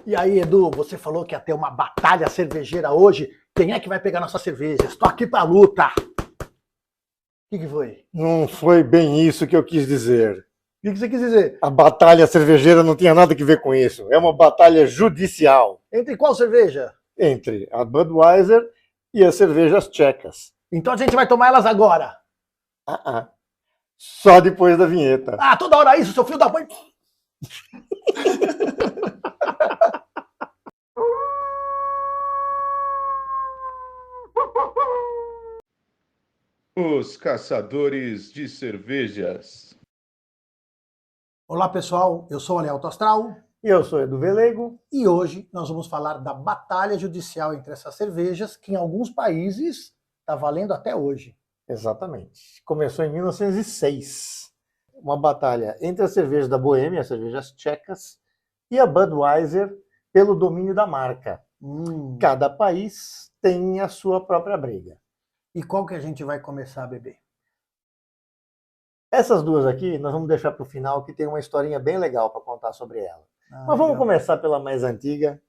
E aí, Edu, você falou que ia ter uma batalha cervejeira hoje. Quem é que vai pegar nossa cerveja? Estou aqui pra luta. O que foi? Não foi bem isso que eu quis dizer. O que você quis dizer? A batalha cervejeira não tinha nada a ver com isso. É uma batalha judicial Entre qual cerveja? entre a Budweiser e as cervejas tchecas. Então a gente vai tomar elas agora. Só depois da vinheta. Ah, toda hora isso, seu filho da mãe. Os caçadores de cervejas. Olá, pessoal. Eu sou o Alto Astral. E eu sou Edu Velego. E hoje nós vamos falar da batalha judicial entre essas cervejas, que em alguns países está valendo até hoje. Exatamente. Começou em 1906. Uma batalha entre as cervejas da Boêmia, as cervejas tchecas, e a Budweiser pelo domínio da marca. Cada país tem a sua própria briga. E qual que a gente vai começar a beber? Essas duas aqui nós vamos deixar para o final, que tem uma historinha bem legal para contar sobre ela. Mas vamos legal. começar pela mais antiga.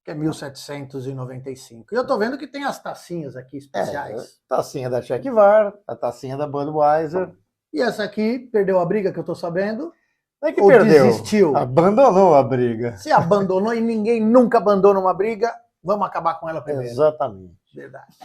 Que é 1795. E eu tô vendo que tem as tacinhas aqui especiais. Tacinha da Czechvar, a tacinha da Budweiser. E essa aqui perdeu a briga, que eu tô sabendo. Não é que ou perdeu, desistiu? Abandonou a briga. Se abandonou e ninguém nunca abandona uma briga, vamos acabar com ela primeiro. Exatamente. Verdade.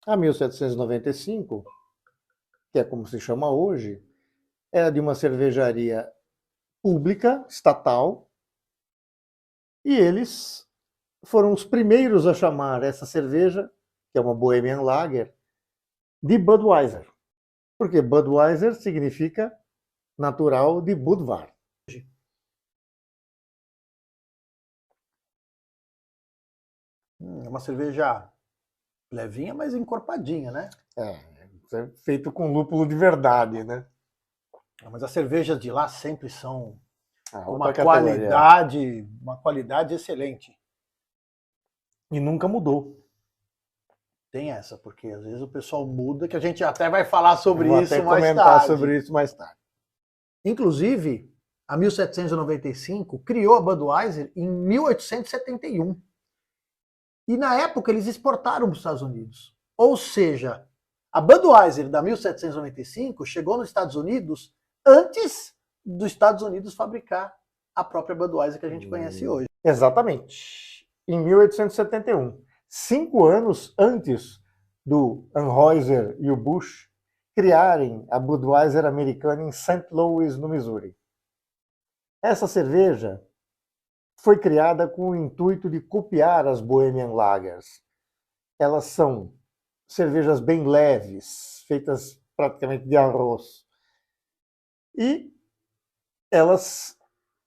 A 1795, que é como se chama hoje, era de uma cervejaria pública, estatal, e eles foram os primeiros a chamar essa cerveja, que é uma Bohemian Lager, de Budweiser. Porque Budweiser significa natural de Budvar. É uma cerveja levinha, mas encorpadinha, né? É feito com lúpulo de verdade, né? Mas as cervejas de lá sempre são uma qualidade excelente. E nunca mudou. Tem essa, porque às vezes o pessoal muda, que a gente até vai falar sobre Vou isso até mais comentar tarde. sobre isso mais tarde. Inclusive, a 1795 criou a Budweiser em 1871. E na época eles exportaram para os Estados Unidos. Ou seja, a Budweiser da 1795 chegou nos Estados Unidos antes dos Estados Unidos fabricar a própria Budweiser que a gente conhece hoje. Exatamente. Em 1871. 5 anos antes do Anheuser e o Busch criarem a Budweiser americana em St. Louis, no Missouri. Essa cerveja foi criada com o intuito de copiar as Bohemian Lagers. Elas são cervejas bem leves, feitas praticamente de arroz. E elas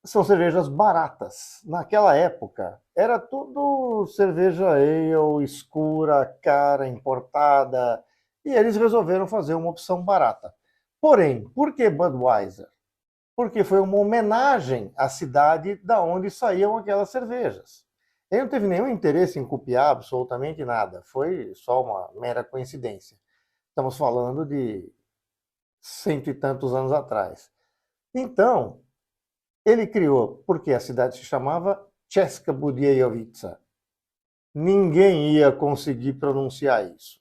são cervejas baratas. Naquela época, era tudo cerveja ale, escura, cara, importada. E eles resolveram fazer uma opção barata. Porém, por que Budweiser? Porque foi uma homenagem à cidade da onde saíam aquelas cervejas. Ele não teve nenhum interesse em copiar absolutamente nada. Foi só uma mera coincidência. Estamos falando de 100 e tantos anos atrás. Então, ele criou, porque a cidade se chamava Česká Budějovice. Ninguém ia conseguir pronunciar isso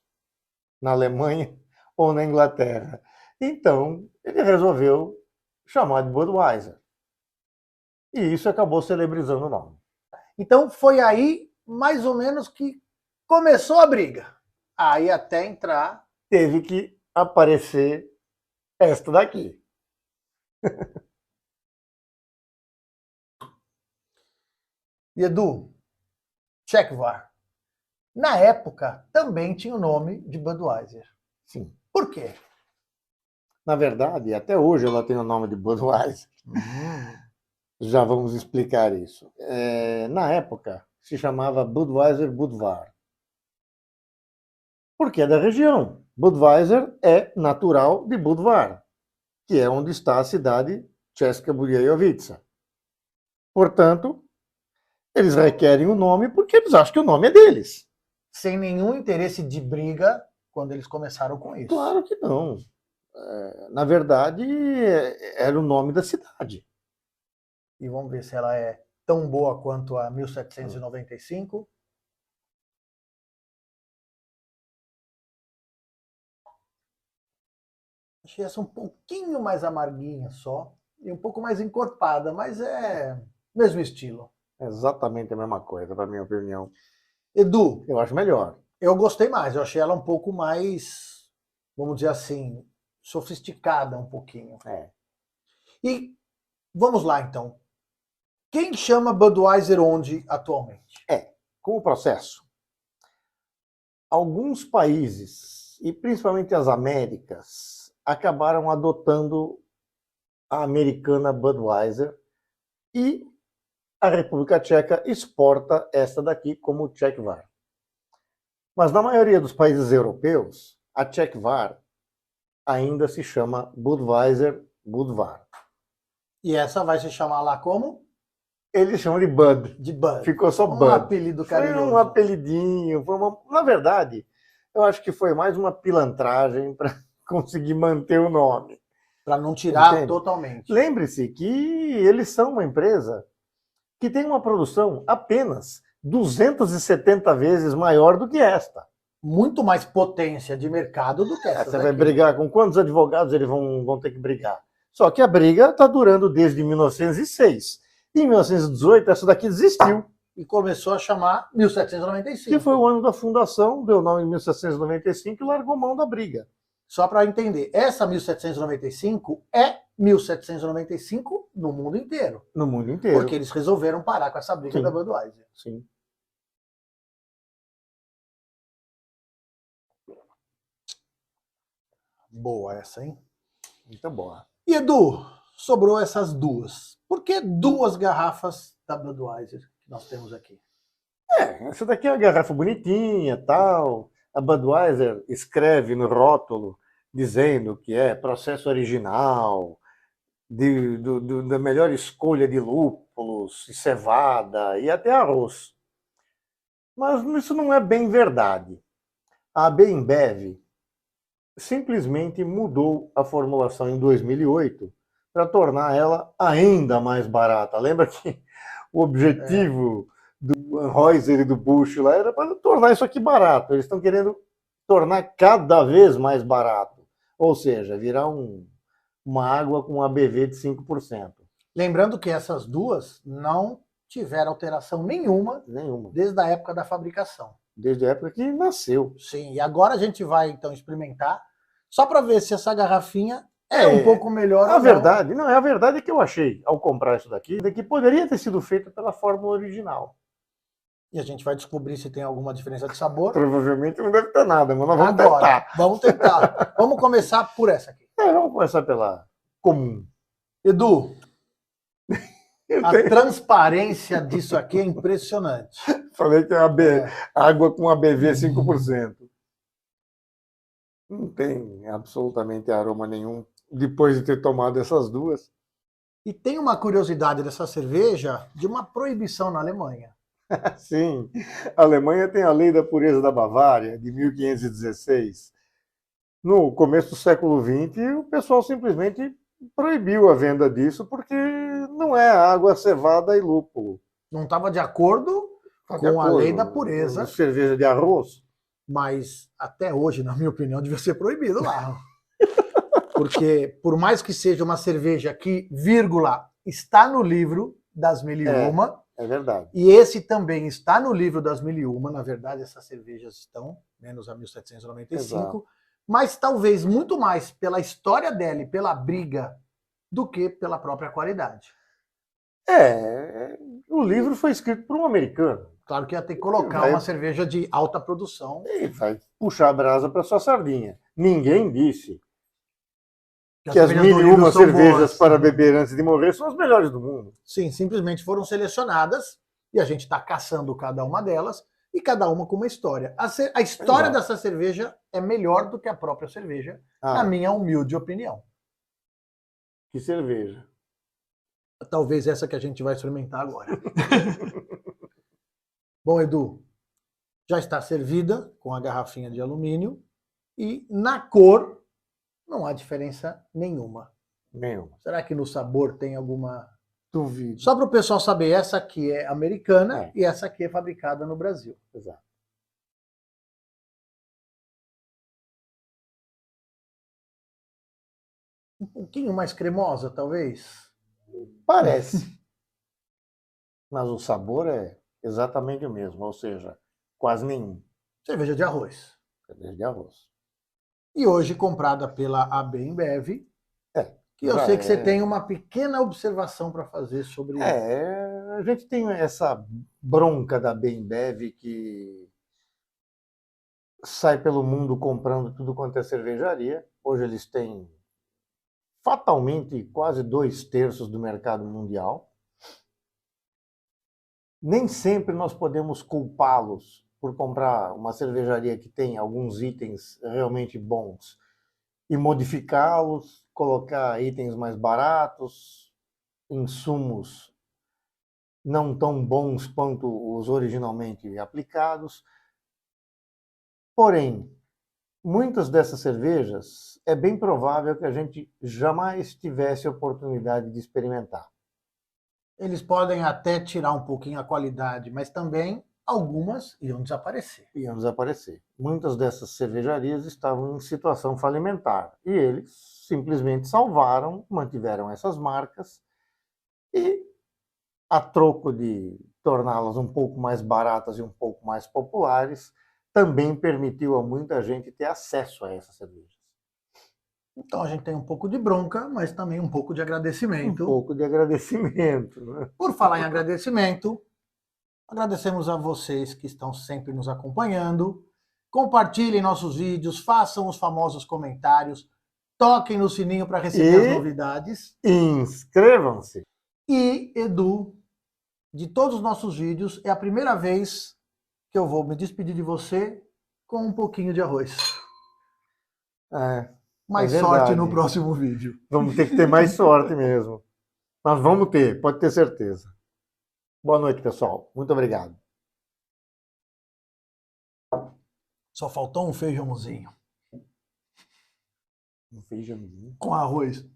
na Alemanha ou na Inglaterra. Então, ele resolveu chamar de Budweiser. E isso acabou celebrizando o nome. Então foi aí, mais ou menos, que começou a briga. Aí até entrar... Teve que aparecer esta daqui. E Edu, Czechvar, na época também tinha o nome de Budweiser. Sim. Por quê? Na verdade, até hoje ela tem o nome de Budweiser. Já vamos explicar isso. Na época, se chamava Budweiser Budvar. Porque é da região. Budweiser é natural de Budvar, que é onde está a cidade Česká Budějovice. Portanto, eles requerem o nome porque eles acham que o nome é deles. Sem nenhum interesse de briga quando eles começaram com isso. Claro que não. Na verdade, era o nome da cidade. E vamos ver se ela é tão boa quanto a 1795. Achei essa um pouquinho mais amarguinha só. E um pouco mais encorpada, mas é mesmo estilo. Exatamente a mesma coisa, para minha opinião. Edu, Eu acho melhor. eu gostei mais. Eu achei ela um pouco mais, vamos dizer assim, sofisticada um pouquinho. É. E vamos lá, então. Quem chama Budweiser onde atualmente? Com o processo, alguns países, e principalmente as Américas, acabaram adotando a americana Budweiser e a República Tcheca exporta esta daqui como Czech Var. Mas na maioria dos países europeus, a Czech Var ainda se chama Budweiser Budvar. E essa vai se chamar lá como? Eles chamam de Bud. De Bud. Ficou só Um Bud. apelido carinhoso. Foi um apelidinho. Na verdade, eu acho que foi mais uma pilantragem para conseguir manter o nome. Para não tirar Entende? totalmente. Lembre-se que eles são uma empresa que tem uma produção apenas 270 vezes maior do que esta. Muito mais potência de mercado do que essa. Você vai brigar com quantos advogados eles vão ter que brigar? Só que a briga está durando desde 1906. Em 1918, essa daqui desistiu. E começou a chamar 1795. Que foi o ano da fundação, deu o nome em 1795 e largou mão da briga. Só para entender, essa 1795 é 1795 no mundo inteiro. No mundo inteiro. Porque eles resolveram parar com essa briga Sim. da Budweiser. Sim. Boa essa, hein? Muito boa. E Edu, sobrou essas duas. Por que duas garrafas da Budweiser que nós temos aqui? Essa daqui é uma garrafa bonitinha, tal. A Budweiser escreve no rótulo dizendo que é processo original, da melhor escolha de lúpulos, e cevada e até arroz. Mas isso não é bem verdade. A AB InBev simplesmente mudou a formulação em 2008 para tornar ela ainda mais barata. Lembra que o objetivo do Anheuser e do Busch lá era para tornar isso aqui barato. Eles estão querendo tornar cada vez mais barato. Ou seja, virar uma água com ABV de 5%. Lembrando que essas duas não tiveram alteração nenhuma desde a época da fabricação. Desde a época que nasceu. Sim, e agora a gente vai então experimentar, só para ver se essa garrafinha é um pouco melhor. A verdade é que eu achei, ao comprar isso daqui, que poderia ter sido feita pela fórmula original. E a gente vai descobrir se tem alguma diferença de sabor. Provavelmente não deve ter nada, mas nós vamos agora, tentar. Vamos tentar. Vamos começar por essa aqui. Vamos começar pela comum. Edu, a transparência disso aqui é impressionante. Falei que é água com ABV 5%. Não tem absolutamente aroma nenhum depois de ter tomado essas duas. E tem uma curiosidade dessa cerveja de uma proibição na Alemanha. Sim, a Alemanha tem a Lei da Pureza da Bavária, de 1516. No começo do século XX, o pessoal simplesmente proibiu a venda disso porque não é água, cevada e lúpulo. Não estava de acordo com a lei da pureza. Cerveja de arroz. Mas até hoje, na minha opinião, devia ser proibido lá. Porque por mais que seja uma cerveja que, vírgula, está no livro das Mil e Uma. É verdade. E esse também está no livro das Mil e Uma. Na verdade, essas cervejas estão, menos a 1795. Exato. Mas talvez muito mais pela história dela e pela briga do que pela própria qualidade. O livro foi escrito por um americano. Claro que ia ter que colocar uma cerveja de alta produção. E vai puxar a brasa para sua sardinha. Ninguém disse que as 1001 cervejas para beber antes de morrer são as melhores do mundo. Sim, simplesmente foram selecionadas e a gente está caçando cada uma delas e cada uma com uma história. A história dessa cerveja é melhor do que a própria cerveja, na minha humilde opinião. Que cerveja? Talvez essa que a gente vai experimentar agora. Bom, Edu, já está servida com a garrafinha de alumínio e na cor não há diferença nenhuma. Nenhuma. Será que no sabor tem alguma Duvido. Só para o pessoal saber, essa aqui é americana É. e essa aqui é fabricada no Brasil. Exato. Um pouquinho mais cremosa, talvez. Parece. Mas o sabor é exatamente o mesmo, ou seja, quase nenhum. Cerveja de arroz. Cerveja de arroz. E hoje comprada pela AB InBev, É. que eu Já sei que você é. tem uma pequena observação para fazer sobre A gente tem essa bronca da Bembev que sai pelo mundo comprando tudo quanto é cervejaria. Hoje eles têm fatalmente quase 2/3 do mercado mundial. Nem sempre nós podemos culpá-los por comprar uma cervejaria que tem alguns itens realmente bons e modificá-los, colocar itens mais baratos, insumos não tão bons quanto os originalmente aplicados. Porém, muitas dessas cervejas é bem provável que a gente jamais tivesse oportunidade de experimentar. Eles podem até tirar um pouquinho a qualidade, mas também algumas iam desaparecer. Iam desaparecer. Muitas dessas cervejarias estavam em situação falimentar e eles simplesmente salvaram, mantiveram essas marcas e, a troco de torná-las um pouco mais baratas e um pouco mais populares, também permitiu a muita gente ter acesso a essas cervejas. Então a gente tem um pouco de bronca, mas também um pouco de agradecimento. Um pouco de agradecimento, né? Por falar em agradecimento, agradecemos a vocês que estão sempre nos acompanhando. Compartilhem nossos vídeos, façam os famosos comentários, toquem no sininho para receber as novidades. Inscrevam-se! E, Edu, de todos os nossos vídeos, é a primeira vez que eu vou me despedir de você com um pouquinho de arroz. Mais sorte no próximo vídeo. Vamos ter que ter mais sorte mesmo. Mas vamos ter, pode ter certeza. Boa noite, pessoal. Muito obrigado. Só faltou um feijãozinho. Um feijãozinho. Com arroz.